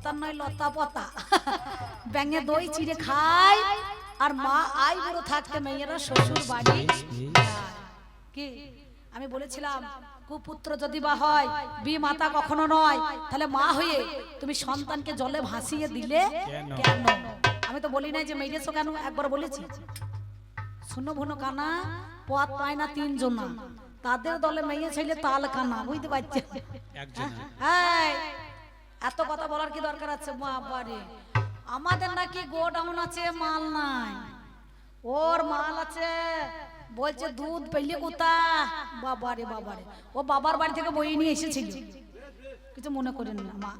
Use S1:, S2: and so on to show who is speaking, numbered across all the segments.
S1: সন্তান নয় লতা পতা ব্যাঙে দই চিড়ে খায় আর মা আই বুড়ো থাকতে মেয়েরা শ্বশুর বাড়ি কি আমি বলেছিলাম কুপুত্র যদি বা হয় বি মাতা কখনো নয় তাহলে মা হয়ে তুমি সন্তানকে জলে ভাসিয়ে দিলে কেন? আমি তো বলি নাই যে মেরেছো কেন, একবার বলেছি শুনো ভুনো কানা পথ পায় না তিনজন, তাদের দলে মেয়ে ছেলে তাল কানা, বুঝতে পারছে? এত কথা বলার কি দরকার আছে? বাবারে আমাদের নাকি গোডাউন আছে, মাল নাই, ওর মাল আছে, বলছে দুধ পেলে কোথা। বাবারে বাবারে, ও বাবার বাড়ি থেকে বই নিয়ে এসেছিল, কিছু মনে করেন না মা,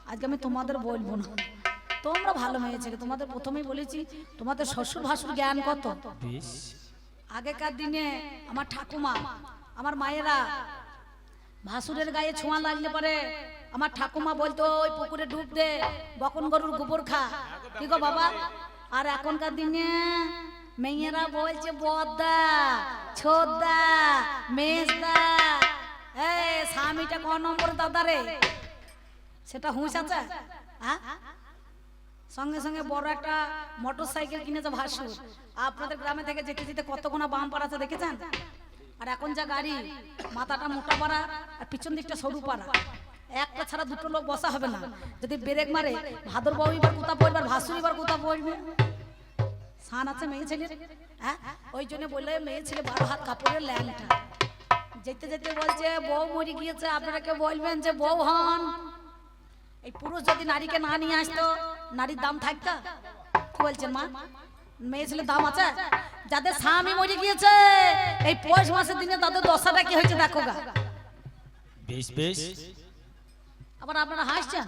S1: আজকে আমি তোমাদের বলবো না, তোমরা ভালো মেয়ে ছেলে, তোমাদের প্রথমেই বলেছি তোমাদের শ্বশুর ভাসুর জ্ঞান কত। আগেকার দিনে আমার ঠাকুমা আমার মায়েরা ভাসুরের গায়ে ছোঁয়া লাগলে পরে আমার ঠাকুমা বলতো ওই পুকুরে ডুব দে, বকন গরুর গোবর খা, কি গো বাবা। আর এখনকার দিনে মেয়েরা বলছে বদ্দা ছোদ্দা মেজদা, এই স্বামীটা ক নম্বর দাদা রে, সেটা হুঁশ আছে? হ্যাঁ, সঙ্গে সঙ্গে বড় একটা মোটর সাইকেল কিনেছে ভাসুর, আপনাদের গ্রামে থেকে যেতে যেতে কতগুনা বাম পাড়া আছে দেখেছেন? আর এখন যা গাড়ি, মাথাটা মোটা পাড়া আর পিছন দিকটা সরু পাড়া, একটা ছাড়া দুটো লোক বসা হবে না, যদি ব্রেক মারে ভাদর বউ এবার কোথা পড়বে, ভাসুর এবার কোথা পড়বে, সান আছে মেয়ে ছেলের। হ্যাঁ, ওই জন্য বললে মেয়ে ছেলে 12 হাত কাপড়ের ল্যাংটা, যেতে যেতে বলছে বউ মরে গিয়েছে, আপনারা কেউ বলবেন যে বউ হন। এই পুরুষ যদি নারীকে না নিয়ে আসতো নারীর দাম থাকতো? কি বলছেন মা? মেয়ে ছেলের দাম আছে? যাদের স্বামী মরে গিয়েছে এই পৌষ মাসের দিনে তাদের দশাটা কি হয়েছে দেখো গা।
S2: বেশ বেশ,
S1: আবার আপনারা হাসছেন,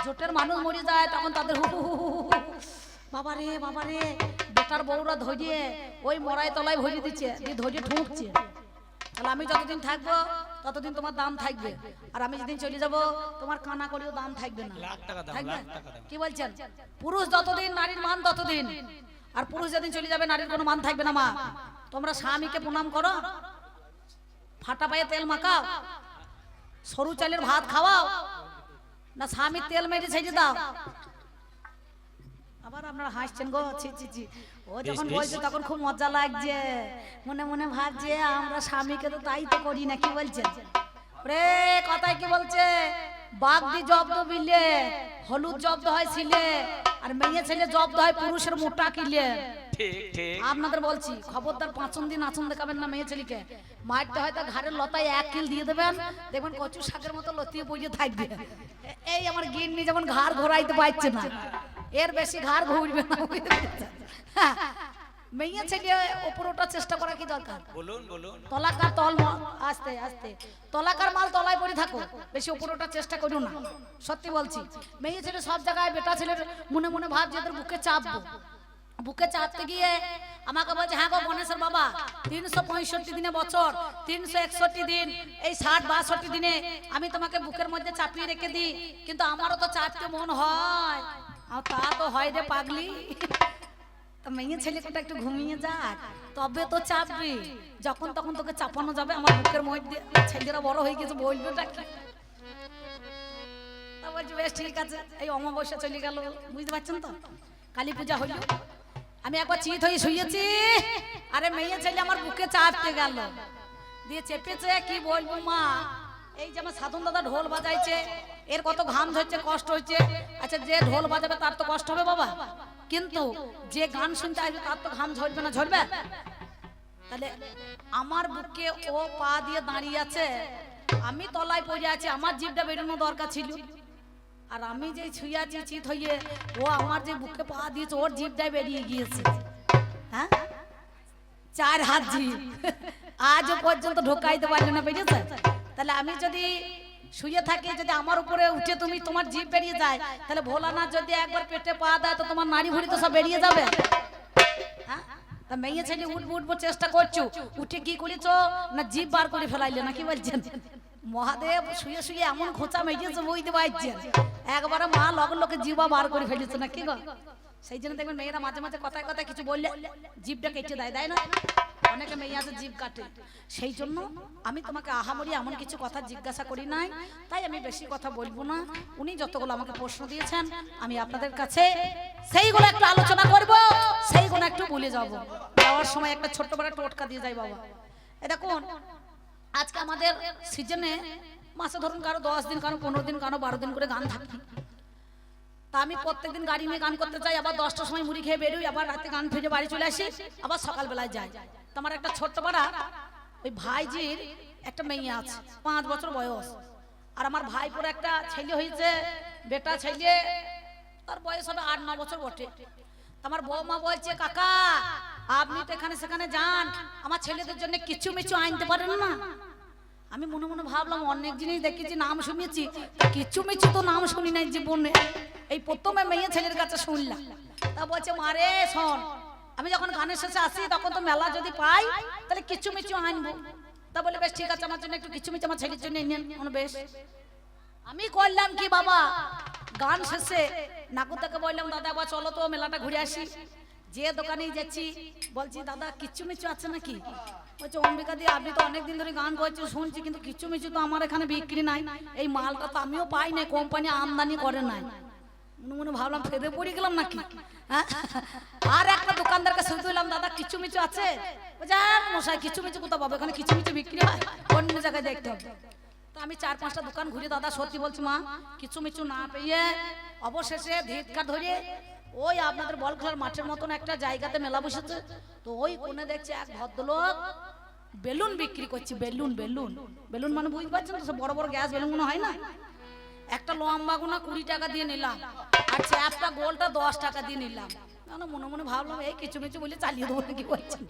S1: জোটের মানুষ মরে যায় তখন তাদের হু হু হু হু, বাবারে বাবারে, বেটার বউরা ধরিয়ে ওই মরাই তলায় ভরিয়ে দিচ্ছে, দিয়ে ধরিয়ে ঠুকছে। তাহলে আমি যতদিন থাকবো ততদিন তোমার দাম থাকবে, আর আমি যেদিন চলে যাব তোমার কানা করেও দাম থাকবে না, থাকবে? কি বলছেন? পুরুষ যতদিন নারীর মান ততদিন, আর পুরুষ যেদিন চলে যাবে নারীর কোনো মান থাকবে না। মা তোমরা স্বামীকে প্রণাম করো, ফাটা পায়ে তেল মাখাও, সরু চালের ভাত খাওয়াও, না স্বামীর তেল মেরে ছেড়ে দাও? আবার আপনারা হাসছেন গো, ছি ছি ছি। ও যখন বলছে তখন খুব মজা লাগছে, মনে মনে ভাবছে আমরা স্বামীকে তো তাই তো করি না। কি বলছেন রে? কথায় কি বলছে? বাগদি জব্দ বিলে, হলুদ জব্দ হয় ছিলে, আর মেয়ে ছেলে জব্দ হয় পুরুষের মোটা কিলে। আপনাদের বলছি খবরদার 5 দিন আচন দেখাবেন না মেয়ে ছেলেকে, মারতে হয় তা ঘাড়ের লতায় 1 কিল দিয়ে দেবেন, দেখবেন কচু শাকের মতো লতিয়ে পড়ে থাকবে। এই আমার গিন্নি যেমন ঘাড় ঘোরাইতে পারছে না, এর বেশি ঘাড় ঘুরবে না। মেয়ে ছেলে ওপর ওঠার চেষ্টা করা কি দরকার?
S2: বলুন বলুন।
S1: তলাকার তল, আস্তে আস্তে তলাকার মাল তলায় পড়ে থাকো, বেশি ওপর ওঠার চেষ্টা করো না। সত্যি বলছি, মেয়ে ছেলে সব জায়গায় বেটা ছেলের মনে মনে ভাব যে বুকে চাপবো, বুকে চাপতে গিয়ে আমাকে বলছে হ্যাঁ গো গণেশের বাবা 365 দিনে বছর, 361 দিন, এই 60-62 দিনে আমি তোমাকে বুকের মধ্যে চাপিয়ে রেখে দিই, কিন্তু আমারও তো চাপতে মন হয়। তা তো হয় রে পাগলি, মেয়ে ছেলেটা একটু ঘুমিয়ে যাক তবে তো চাপবি, যখন তখন তোকে চাপানো যাবে আমার বুকের মধ্যে। ছেলেরা বড় হয়ে গেছে, বলবেটা কি? তা বলছি বেশ ঠিক আছে। এই অমাবস্যা চলে গেল, বুঝতে পারছেন তো, কালী পূজা হইল, আমি একবার চিত হয়ে শুয়েছি, আরে মেয়ে ছেলে আমার বুকে চাপতে গেল, দিয়ে চেপেছে। কি বলবো মা, এই যে আমার সাধন দাদা ঢোল বাজাইছে, এর কত ঘাম ঝরছে, কষ্ট হচ্ছে। আচ্ছা যে ঢোল বাজাবে তার তো কষ্ট হবে বাবা, কিন্তু যে গান শুনতে আসবে তার তো ঘাম ঝরবে না? ঝরবে? তাহলে আমার বুকে ও পা দিয়ে দাঁড়িয়ে আছে, আমি তলায় পড়ে আছি, আমার জিভটা বেরোনো দরকার ছিল, আর আমি যে ছুঁয়ে আছি চিত হইয়ে, ও আমার যে বুকে পা দিয়েছে ওর জিভটাই বেরিয়ে গিয়েছে। হ্যাঁ, 4 হাত জিভ, আজও পর্যন্ত ঢোকাইতে পারলে না, বেরিয়েছে? তাহলে আমি যদি শুয়ে থাকি, যদি আমার উপরে উঠে তুমি তোমার জিভ বেরিয়ে যায়, তাহলে ভোলানাথ যদি একবার পেটে পা দেয় তো তোমার নাড়ি ভুড়ি তো সব বেরিয়ে যাবে। হ্যাঁ, তা মেয়ে ছেলে উঠবো উঠবো চেষ্টা করছো, উঠে কি করেছো না জিভ বার করে ফেলাইলে না? কি বলছেন মহাদেব? শুয়ে শুয়ে এমন খোঁচা মেয়েছে, বুঝতে পারছেন, একবারে মা লগন লোকে জিভা বার করে ফেলেছে না? কি গো, সেই জন্য দেখবেন মেয়েরা মাঝে মাঝে কথায় কথায় কিছু বললে জিভটা কেটে দেয়, দেয় না? অনেকে মেয়ে আছে জিভ কাটে, সেই জন্য আমি তোমাকে আহামরি এমন কিছু কথা জিজ্ঞাসা করি নাই, তাই আমি বেশি কথা বলবো না। উনি যতগুলো আমাকে প্রশ্ন দিয়েছেন আমি আপনাদের কাছে সেইগুলো একটু আলোচনা করব, সেইগুলো একটু ভুলে যাব। যাওয়ার সময় একটা ছোট্ট বড় টোটকা দিয়ে যাই বাবা। এ দেখুন, আজকে আমাদের সিজনে মাসে ধরুন কারো 10 দিন, কারো 15 দিন, কারো 12 দিন করে গান থাকে। তা আমি প্রত্যেকদিন গাড়ি নিয়ে গান করতে চাই, আবার 10টার সময় মুড়ি খেয়ে বেরোই, আবার রাতে গান ফিরে বাড়ি চলে আসি, আবার সকালবেলায় যাই। তোমার একটা ছোট্ট পাড়া ওই ভাইজির একটা মেয়ে আছে, 5 বছর বয়স। আর আমার ভাইপোর একটা ছেলে হয়েছে, বেটা ছেলে, তার বয়স হবে 8-9 বছর বটে। আমার বৌমা বলছে, কাকা আপনি তো এখানে সেখানে যান, আমার ছেলেদের জন্য কিছু মিছু আনতে পারেন না? আমি মনে মনে ভাবলাম অনেক জিনিস দেখেছি, নাম শুনেছি, কিছু মিছু তো নাম শুনি নাই জীবনে, এই প্রথমে মেয়ে ছেলের কাছে শুনলাম। তা বলছে, মারে শোন, আমি যখন গানের শেষে আসি তখন তো মেলা যদি পাই তাহলে কিছু মিছু আনবো। তা বলে বেশ ঠিক আছে, আমার জন্য একটু কিছু মিছু আমার ছেলের জন্য নিয়ে নেন। বেশ, আমি করলাম কি বাবা, গান শেষে নাকুতাকে বললাম, দাদা একবার চলো তো মেলাটা ঘুরে আসি। যে দোকানেই যাচ্ছি বলছি, দাদা কিচ্ছু মিছু আছে নাকি? বলছে, অম্বিকা দি আপনি তো অনেকদিন ধরে গান করছেন শুনছি, কিন্তু কিচ্ছু মিছু তো আমার এখানে বিক্রি নাই, এই মালটা তো আমিও পাই নাই, কোম্পানি আমদানি করে নাই। মনে মনে ভাবলাম ফেরে পড়ে গেলাম নাকি। আর একটা দোকানদারকে শুনতে হলাম, দাদা কিচ্ছু মিছু আছে? বলছে, মশাই কিচ্ছু মিছু কোথাও পাবো, এখানে কিচ্ছু মিছু বিক্রি হয়, অন্য জায়গায় দেখতে হবে। তো আমি 4-5টা দোকান ঘুরে, দাদা সত্যি বলছি মা, কিছু মিছু না পেয়ে অবশেষে ধিৎকার ধরে ওই আপনাদের বল খেলার মাঠের মতন একটা জায়গাতে মেলা বসেছে, তো ওই কোণে দেখছে এক ভদ্রলোক বেলুন বিক্রি করছে। বেলুন বেলুন বেলুন মানে বুঝতে পারছেন তো, বড় বড় গ্যাস বেলুন গুলো হয় না, একটা লম্বা গুনা 20 টাকা দিয়ে নিলাম, আর চ্যাপটা গোলটা 10 টাকা দিয়ে নিলাম। মনে মনে ভাবলাম এই কিছু মিছু বলে চালিয়ে দেবো নাকি বলছেন।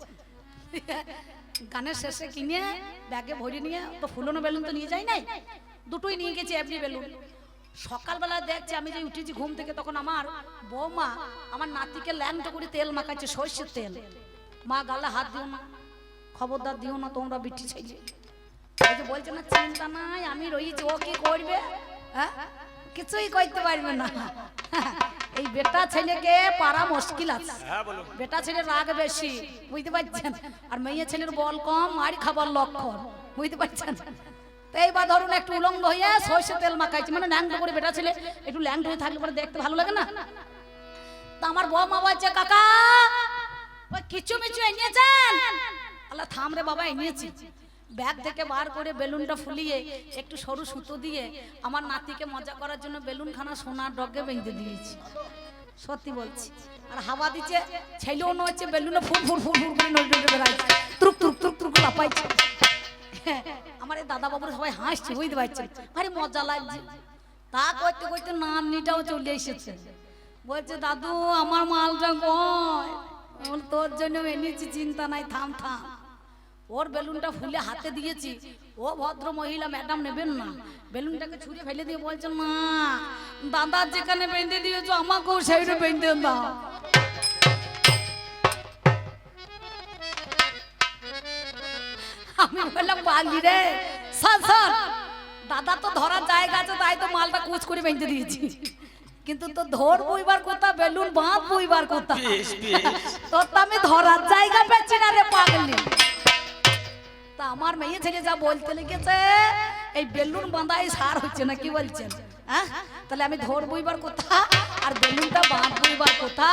S1: গানের শেষে কিনে ব্যাগে ভরে নিয়ে, তো ফুলনো বেলুন তো নিয়ে যাই নাই, দুটোই নিয়ে গেছি এমনি বেলুন। সকালবেলা দেখছি আমি যে উঠেছি ঘুম থেকে, তখন আমার বৌমা আমার নাতিকে ল্যাংটো করে তেল মাখাচ্ছে, সর্ষের তেল। মা গালে হাত দিও না, খবরদার দিও না তোমরা বিটি ছেলে। বলছে না চিন্তা নাই আমি রয়েছি, ও কি করবে? হ্যাঁ, কিছুই করতে পারবে না। এই বেটা ছেলেকে পারা মুশকিল আছে, বেটা ছেলের রাগ বেশি, বুঝতে পারছেন, আর মেয়ে ছেলের বল কম, মারি খাবার লক্ষণ, বুঝতে পারছেন। এইবার ধরুন একটু উলঙ্গ হয়ে সর্ষের তেল মাখাইছি, মানে ল্যাংটো করে, বেটা ছেলে একটু ল্যাংটো হয়ে থাকলে পরে দেখতে ভালো লাগে না। তা আমার বৌমা বলছে, কাকা কিছু মিছু এনেছেন? আল্লাহ থাম রে বাবা, এনেছি। ব্যাগ থেকে বার করে বেলুনটা ফুলিয়ে একটু সরু সুতো দিয়ে আমার নাতিকে মজা করার জন্য বেলুন খানা সোনার ডগে বেঁধে দিয়েছি, সত্যি বলছি। আর হাওয়া দিচ্ছে, ছেলেও নড়ছে, বেলুনে ফুল ফুল ফুল ফুল করে নড়ে নড়ে বেড়াচ্ছে, তুরুক তুরুক তুরুক তুরুক লাপাইছে। আমার এই দাদা বাবুর সবাই হাসছে, বুঝতে পারছেন, ভারী মজা লাগছে। তা করতে করতে নাতনিটাও চলে এসেছে, বলছে, দাদু আমার মালটা কই? তোর জন্য এনেছি, চিন্তা নাই, থাম থাম। ওর বেলুনটা ফুলে হাতে দিয়েছি, ও ভদ্র মহিলা ম্যাডাম নেবেন না, বেলুনটাকে ছুঁড়ে ফেলে দিয়ে বলছে, না দাদা যেখানে বেঁধে দিয়েছো আমাকেও সেইটা বেঁধে দাও। আমি বললাম, বাগি রে সর সর, দাদা তো ধরার জায়গা আছে তাই তো মালটা কুচ করে বেঁধে দিয়েছি, কিন্তু তো ধর বইবার কথা, বেলুন বাঁধ বইবার কথা, তোর তো আমি ধরার জায়গা পেয়েছি না রে পাগলি। তা আমার মেয়ে ছেলে যা বলতে লেগেছে, এই বেলুন বাঁধাই সার হচ্ছে না, কি বলছেন? হ্যাঁ, তাহলে আমি ধর বইবার কথা আর বেলুনটা বাঁধ বইবার কথা,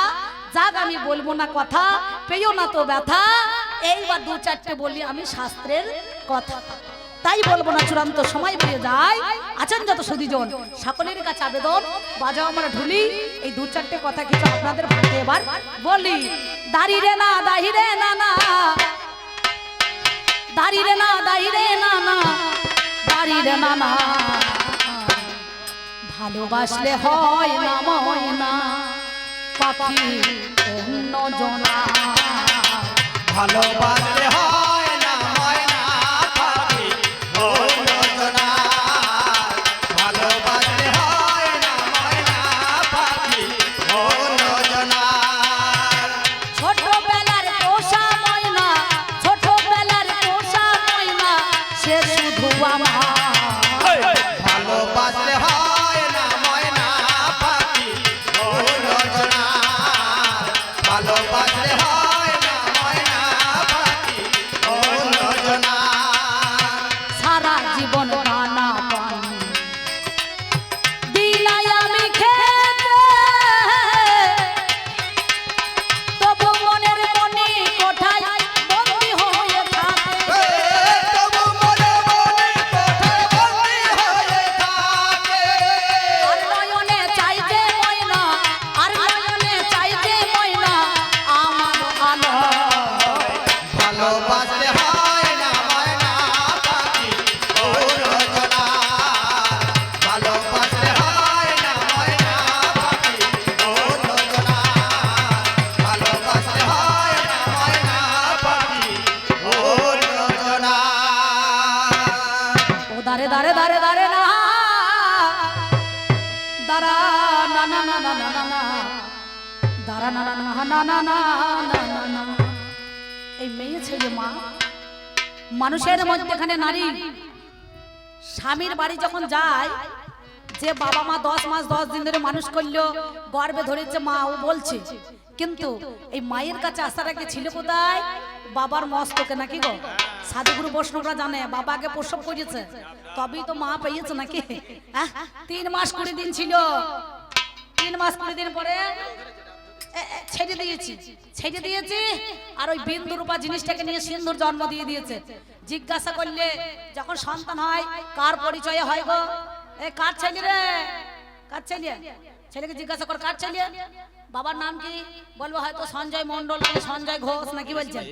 S1: যাক আমি বলবো না কথা, পেও না তো ব্যথা, এইবার 2-4টে বলি আমি শাস্ত্রের কথা, তাই বলবো না, চূড়ান্ত সময় পেয়ে যায়। আছেন যত সুধীজন সকলের কাছে আবেদন, বাজাও আমরা ঢুলি, এই 2-4টে কথা কিছু আপনাদের ভাগে এবার বলি। দাঁড়িয়ে না দাঁড়িয়ে না না, দাঁড়িয়ে না দাঁড়িয়ে না না, দাঁড়িয়ে না না, ভালোবাসলে হয় না ময়না পাখি অন্য জনা,
S3: ভালোবাসলে হয় না ময়না পাখি অন্য জনা, ভালোবাসলে হয় না ময়না পাখি অন্য জনা।
S1: ছোটবেলার পোষা ময়না, ছোটবেলার পোষা ময়না, সে শুধু আমার,
S3: ভালোবাসলে হয় না ময়না পাখি অন্য জনা, ভালোবাসলে হয় না ময়না পাখি
S1: না না না না না না দাঁড়া না না না না না না না না না। এই মেয়ে ছেলে মা মানুষের মধ্যেখানে নারী স্বামীর বাড়ি যখন যায়, যে বাবা মা 10 মাস 10 দিন ধরে মানুষ করলো, গর্ভে ধরেছে মা, ও বলছে, কিন্তু এই মায়ের কাছে আসার আগে ছিল কোথায়? বাবার মস্তকে নাকি গো? সাধুগুরু বৈষ্ণবরা জানে বাবাকে প্রসব করেছে, তবেই তো মা পেয়েছে নাকি? 3 মাস 20 দিন ছিল, 3 মাস 20 দিন পরে ছেড়ে দিয়েছি আর ওই বিন্দু রূপা জিনিসটাকে নিয়ে সিন্ধুর জন্ম দিয়ে দিয়েছে। জিজ্ঞাসা করলে যখন সন্তান হয় কার পরিচয়ে হয় গো? এ কার ছেলে রে? কার ছেলে? ছেলেকে জিজ্ঞাসা কর কার ছেলে, বাবার নাম কি? বলবো হয়তো সঞ্জয় মন্ডল, সঞ্জয় ঘোষ নাকি বলছেন,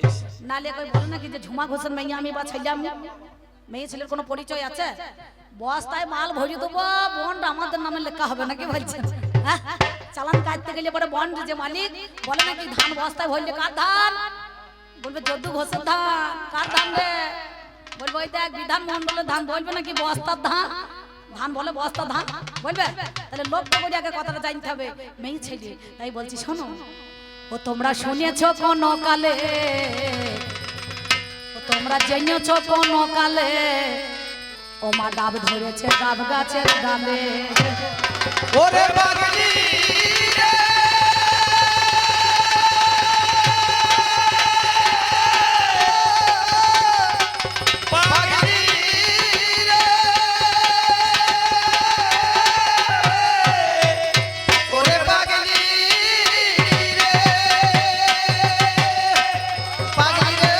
S1: নালে কই বলো নাকি যে ঝুমা ঘোষের মেয়ে আমি বা ছেলে আমি। মেয়ে ছেলের কোনো পরিচয় আছে? বস্তায় মাল ভরি দেবো, বন্ড আমাদের নামে লেখা হবে নাকি বলছেন? চালান কাটতে গেলে পরে বন্ড যে মালিক বলে নাকি ধান বস্তায় ভরলে কার ধান? বলবে যদু ঘোষের ধান। কার ধান রে? বলবো ওই দেখ বিধান মন্ডলের ধান। বলবে নাকি বস্তার ধান? ধান বলে বস্তা ধান বলবে? তাহলে লক্ষ্য করে আগে কথাটা জানতে হবে মেয়ে ছেলে। তাই বলছি শোনো, ও তোমরা শুনেছো কোন কালে, ও তোমরা জেনেছো কোন কালে, ও মা ডাব ধরেছে ডাব গাছের ডালে।
S3: ওরে পাগলি রে পাগলি রে ওরে পাগলি রে পাগলি রে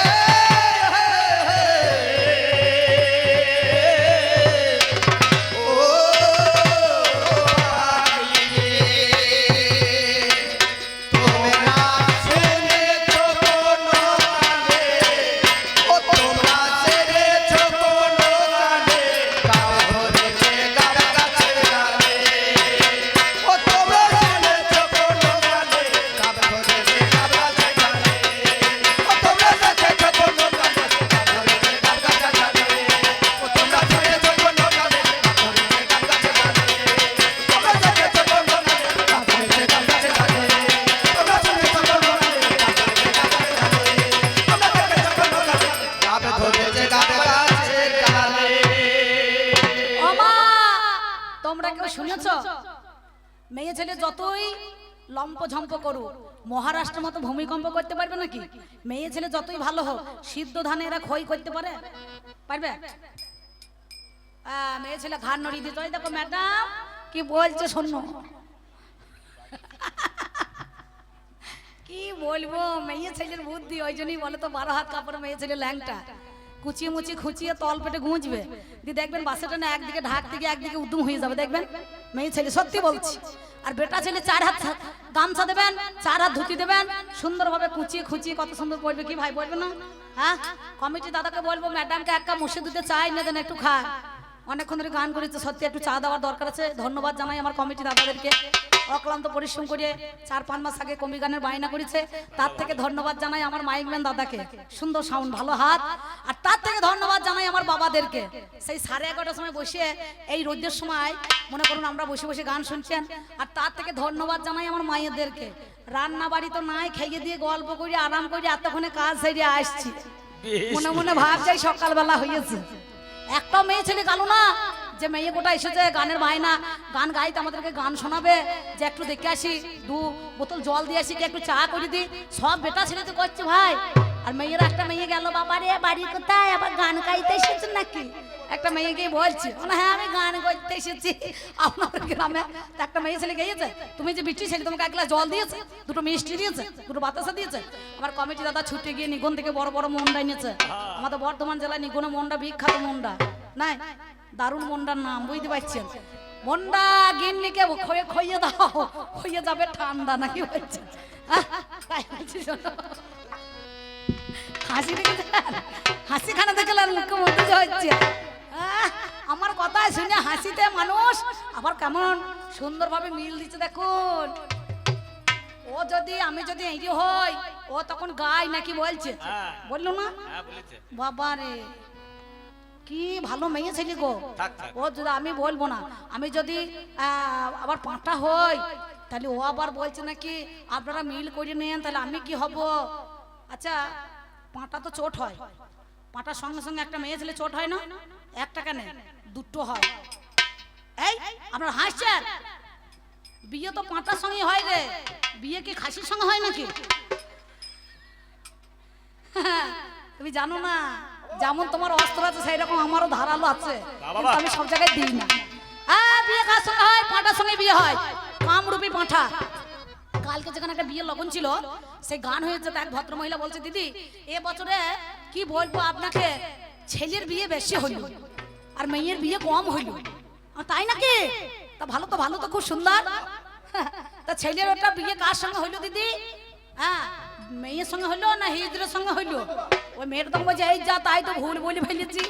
S1: মেয়ে ছেলে যতই লম্প ঝম্প করুক, মহারাষ্ট্রের মতো ভূমিকম্প করতে পারবে নাকি? মেয়ে ছেলে যতই ভালো হোক, সিদ্ধ ধানে এরা ক্ষয় করতে পারে? পারবে? মেয়ে ছেলে ঘাড় নড়িয়ে দিতে হয়। দেখো ম্যাডাম কি বলছে শোনো, কি বলবো, মেয়ে ছেলের বুদ্ধি ওই জন্যই বলে তো 12 হাত কাপড় মেয়ে ছেলে ল্যাংটা। কুচিয়ে মুচিয়ে খুঁচিয়ে তল পেটে গুঁজবে, দিয়ে দেখবেন বাসেটা না একদিকে ঢাক থেকে একদিকে উদ্যম হয়ে যাবে, দেখবেন মেয়ে ছেলে, সত্যি বলছি। আর বেটা ছেলে 4 হাত গামছা দেবেন, 4 হাত ধুতি দেবেন, সুন্দরভাবে কুচিয়ে খুঁচিয়ে কত সুন্দর পড়বে, কি ভাই বলবে না? হ্যাঁ, কমিটি দাদাকে বলবো ম্যাডামকে 1 কাপ মুসে দিতে চাই না, দেন একটু খা। অনেকক্ষণ ধরে গান করেছে, সত্যি একটু চা দেওয়ার দরকার আছে। ধন্যবাদ জানাই আমার কমিটি দাদাদেরকে, অক্লান্ত পরিশ্রম করে 4-5 মাস আগে কমি গানের বায়না করেছে, তার থেকে ধন্যবাদ জানাই আমার মাইকম্যান দাদাকে, সুন্দর সাউন্ড, ভালো হাত। আর তার থেকে ধন্যবাদ জানাই আমার বাবাদেরকে, সেই 11:30টার সময় বসে এই রোদের সময় মনে করুন আমরা বসে বসে গান শুনছেন। আর তার থেকে ধন্যবাদ জানাই আমার মায়েদেরকে, রান্না বাড়ি তো নাই, খেয়ে দিয়ে গল্প করে আরাম করে এতক্ষণে কাজ সেরে আসছি, মনে মনে ভাব যাই সকালবেলা হয়েছে। একটা মেয়ে ছেলে গেল না যে মেয়ে গোটা এসেছে গানের বায়না, গান গাইতে আমাদেরকে গান শোনাবে, যে একটু দেখে আসি, 2 বোতল জল দিয়ে আসি, একটু চা করে দিই, সব বেটা ছেলে তো করছে ভাই। আর মেয়েরা, একটা মেয়ে গেল, বাবা রে বাড়ি কোথায়, আবার গান গাইতে এসেছে নাকি? একটা মেয়ে গিয়ে বলছে, হ্যাঁ আমি গান করতে এসেছি আপনাদের গ্রামে। একটা মেয়ে ছেলে গিয়েছে, তুমি যে বৃষ্টি ছেলে, তোমাকে 1 গ্লাস জল দিয়েছে, 2টো মিষ্টি দিয়েছে, 2টো বাতাসা দিয়েছে। আমার কমিটি দাদা ছুটে গিয়ে নিগন থেকে বড় বড় মন্ডা এনেছে। আমাদের বর্ধমান জেলায় নিগনে মন্ডা বিখ্যাত, মন্ডা নাই, দারুণ মন্ডার নাম, বুঝতে পারছেন? মন্ডা গিন্নিকে খইয়ে দাও, হয়ে যাবে ঠান্ডা নাকি বলছে। হাসি দেখে, হাসি খানা দেখে মুখ্যমন্ত্রী হচ্ছে। আমার কথা শুনে হাসিতে মানুষ আবার কেমন সুন্দরভাবে মিল দিচ্ছে দেখুন। ও যদি, আমি যদি এই হই, ও তখন গায় নাকি বলছে, বললো না? বাবা রে, কি ভালো মেয়ে ছেলে গো।
S2: থাক, থাক।
S1: ও যদি আমি বলবো না, আমি যদি আবার পাঁটা হই তাহলে ও আবার বলছে নাকি আপনারা মিল করে নেন, তাহলে আমি কি হব? আচ্ছা পাঁটা তো চোট হয়, পাঁটার সঙ্গে সঙ্গে একটা মেয়ে ছেলে চোট হয় না? একটা কেন, দুটো হয়। এই আপনার হাসছেন, বিয়ে তো পাঁটার সঙ্গে হয় রে, বিয়ে কি খাসির সঙ্গে হয় নাকি? তুমি জানো না, যেমন তোমার অস্ত্র আছে সেই রকম আমারও ধারালো আছে, কিন্তু আমি সব জায়গায় দিই না। বিয়ে কার সঙ্গে হয়? পাঁটার সঙ্গে বিয়ে হয়, কামরূপী পাঁঠা। কালকে যেখানে একটা বিয়ে লগন ছিল, সেই গান হয়েছে, এক ভদ্র মহিলা বলছে দিদি এ বছরে কি বলবো আপনাকে, ছেলের বিয়ে বেশি হইল আর মেয়ের বিয়ে কম হইল। তাই নাকি? তা ভালো তো, ভালো তো, খুব সুন্দর। তা ছেলের ওটা বিয়ে কার সঙ্গে হইলো দিদি? হ্যাঁ, মেয়ের সঙ্গে হইলো না হিজড়ের সঙ্গে হইলো? ওই মেয়ের তো বলছে এই যা, তাই তো ভুল বলে ফেলেছি।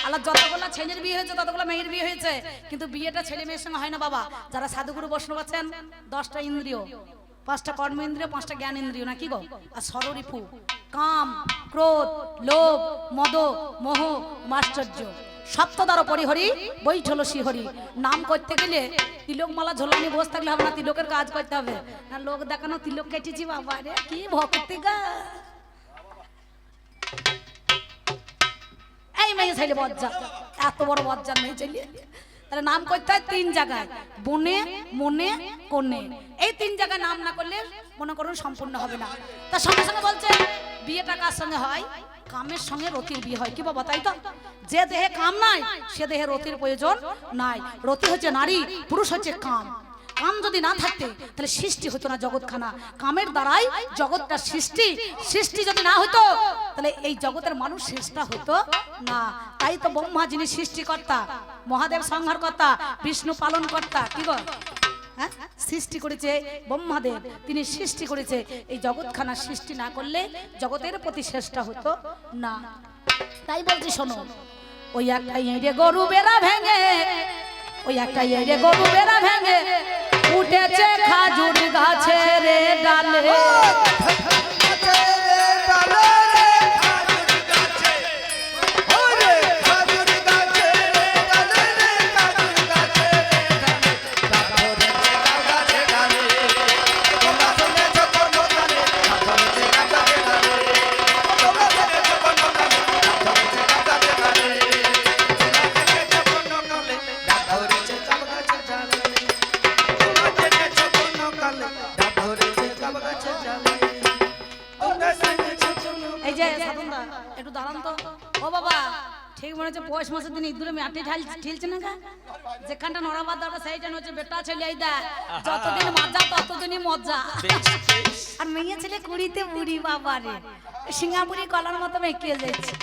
S1: আল্লাহ যতগুলো ছেলের বিয়ে হয়েছে ততগুলো মেয়ের বিয়ে হয়েছে, কিন্তু বিয়েটা ছেলে মেয়ের সঙ্গে হয় না বাবা। যারা সাধুগুরু বৈষ্ণব আছেন, 10টা ইন্দ্রিয়, 5টা কর্ম ইন্দ্রিয়, 5টা জ্ঞান ইন্দ্রিয়, নাকি গো? আর ষড়রিপু, কাম, ক্রোধ, লোভ, মদ, মোহ, মাশ্চর্য, সপ্তদার পরিহরি বৈঠল শিহরি। নাম করতে গেলে তিলক মালা ঝোলানি বসে থাকলে হবে না, তিলকের কাজ করতে হবে না। লোক দেখানো তিলক কেটেছি বাবা রে, কি ভক্তি গা। এই মেয়ে ছেলে বজ্জা, এত বড় বজ্জার মেয়ে ছেলে। তাহলে নাম করতে হয় 3 জায়গায়, বনে, মনে, কোণে। এই 3 জায়গায় নাম না করলে মনে করুন সম্পূর্ণ হবে না। তার সঙ্গে সঙ্গে বলছে বিয়েটা কার সঙ্গে হয়? কামের সঙ্গে রতির বিয়ে হয়। কি বাবা, তাই তো? যে দেহে কাম নাই সে দেহে রতির প্রয়োজন নাই। রতি হচ্ছে নারী, পুরুষ হচ্ছে কাম। কাম যদি না থাকতে তাহলে সৃষ্টি হতো না জগৎখানা। কামের দ্বারাই জগৎটা সৃষ্টি, সৃষ্টি যদি না হতো তাহলে এই জগতের মানুষ সৃষ্টি হতো না। তাই তো ব্রহ্মা যিনি সৃষ্টিকর্তা, মহাদেব সংহারকর্তা, বিষ্ণু পালনকর্তা, কি গো, হ্যাঁ, সৃষ্টি করেছে ব্রহ্মাদেব, তিনি সৃষ্টি করেছে। এই জগৎখানা সৃষ্টি না করলে জগতের প্রতি চেষ্টা হতো না। তাই বলছি শোনো, ওই একটা এঁড়ে গরু বেড়া ভেঙে, ওই একটা এঁড়ে গরু বেড়া ভেঙে উঠেছে খাজুর গাছের ডালে। এই যে সাধনদা একটু দাঁড়ান তো। ও বাবা, ঠিক মনে হচ্ছে পৌষ মাসের দিন ইঁদুরে মাটি ঠেলছে না গা, যেখানটা নড়াবার দরকার সেইটা হচ্ছে বেটা ছেলে। এই দেখ, যতদিন মজা ততদিনই মজা। আর মেয়ে ছেলে কুড়িতে বুড়ি বাবা রে, সিঙ্গাপুরি কলার মতো মেকিয়ে যাচ্ছে।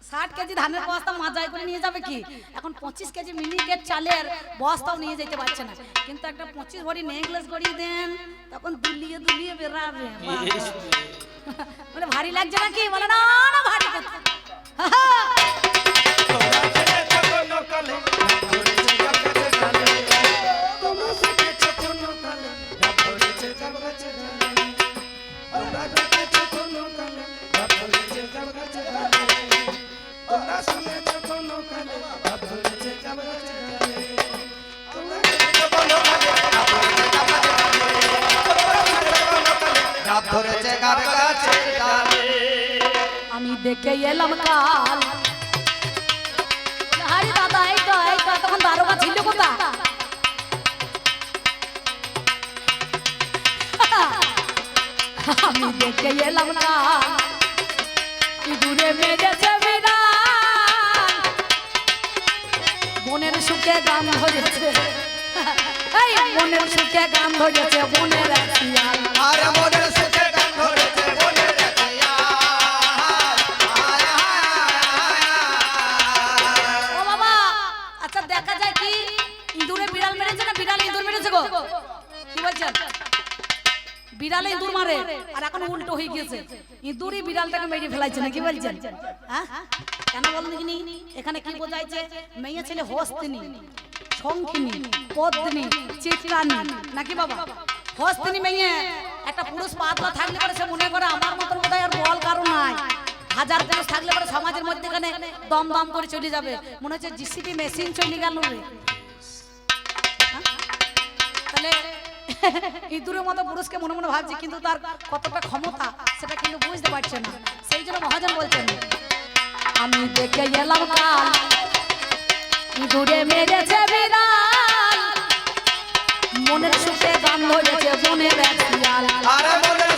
S1: 60 কেজি ধানের বস্তা মাজাই করে নিয়ে যাবে কি? এখন 25 কেজি মিনিকেট চালের বস্তাও নিয়ে যেতে পারছে না। কিন্তু একটা 25 ভরি নেকলেস গড়িয়ে দেন, তখন দুলিয়ে দুলিয়ে বেরাবে। বলে ভারী লাগছে নাকি? বলে না না, ভারী কথা। আমি দেখে এলাম কাল, আরে দাদা এই তো তখন দারোগা ছিল কোথা? আমি দেখে এলাম কাল, ইঁদুরে মেরেছে বিড়াল, বনের সুখে গান ধরেছে, এই বনের সুখে গান ধরেছে বনের এক শিয়াল।
S3: আর মনের সুখে গান ধরেছে বনের এক শিয়াল।
S1: ও বাবা, আচ্ছা দেখা যায় কি ইঁদুরে বিড়াল মেরেছে না বিড়াল ইঁদুর মেরেছে গো? কি বলছেন? বিড়ালে ইঁদুর মারে, আর এখন উল্টো হয়ে গিয়েছে, ইঁদুরই বিড়ালটাকে মেরে ফেলাইছে না। কি বলছেন? হ্যাঁ, কেন বলেন দেখিনি? এখানে কি বোঝাইছে? মেয়ে ছেলে হস্তিনী, শঙ্খিনী, পদ্মিনী, চিত্রানী, নাকি বাবা? হস্তিনী মেয়ে একটা পুরুষ পাতলা থাকলে পরে সে মনে করে আমার মতন বোধহয় আর বল কারো নাই, হাজার পুরুষ থাকলে পরে সমাজের মধ্যেখানে দম দম করে চলে যাবে, মনে হচ্ছে জিসিবি মেশিন চলে গেল রে। হ্যাঁ? তাহলে ইঁদুরের মতো পুরুষকে মনে মনে ভাবছি, কিন্তু তার কতটা ক্ষমতা সেটা কিন্তু বুঝতে পারছে না। সেই জন্য মহাজন বলছেন, আমি দেখে এলাম কাল ইঁদুরে মেরেছে বিড়াল, মনের সুখে গান ধরেছে বনের এক শিয়াল।
S3: আরে মনের